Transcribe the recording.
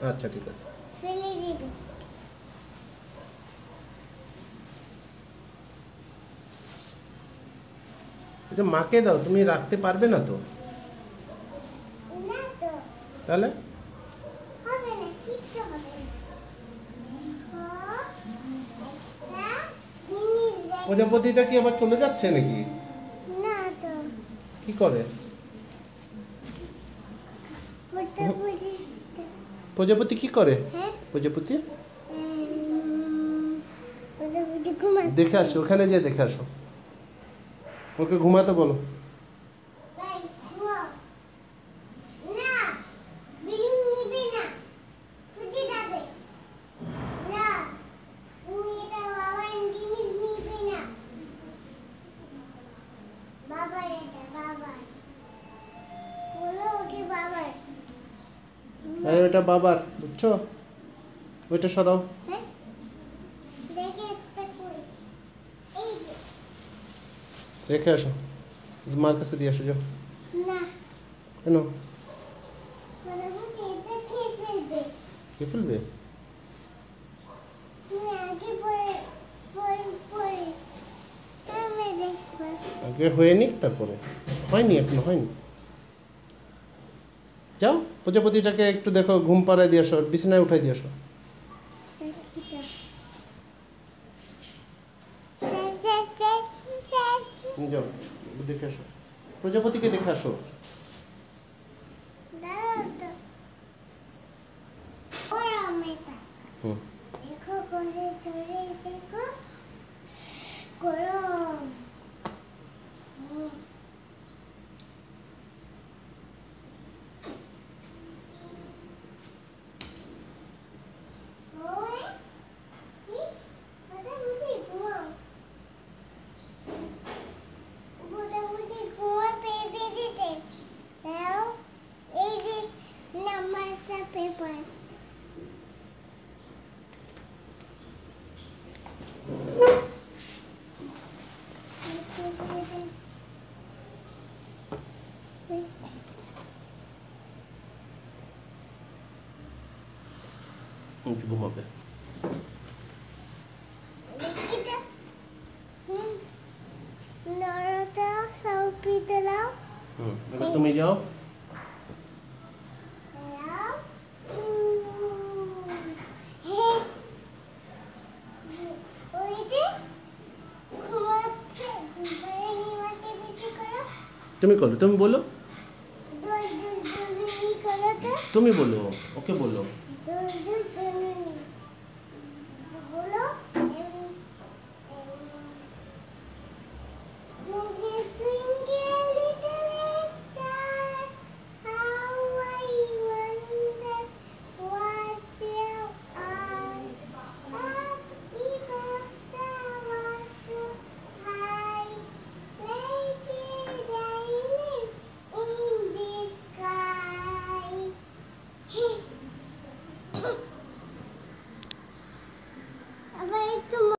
আচ্ছা ঠিক আছে। ফেলে দিবি। এটা মাকে দাও, তুমি রাখতে পারবে না তো। না তো তাহলে হবে না, কিচ্ছু হবে না। প্রজাপতিটা কি আবার চলে যাচ্ছে নাকি? না তো কি করে প্রজাপতি কি করে? হ্যাঁ প্রজাপতি ঘুমা। দেখে আসো, ওখানে যেয়ে দেখে আসো, ওকে ঘুমাতে বলো। এই ওটা বাবার, বুঝছো? ওইটা সরাও। রেখে আসো, মার কাছে দিয়ে আসো, যাও। কেন? কে ফেলবে? আগে হয়ে নিক, তারপরে। হয়নি, এখনো হয়নি। যাও, প্রজাপতিটাকে একটু দেখো, ঘুম পাড়ায় দিয়ে আসো, বিছানায় উঠাই দিয়ে আসো। যাও, দেখে আসো, প্রজাপতিকে দেখে আসো। হুম। ঘুমাবে। এবার তুমি যাও। তুমি করো, তুমি বলো, তুমি বলো, ওকে বলো।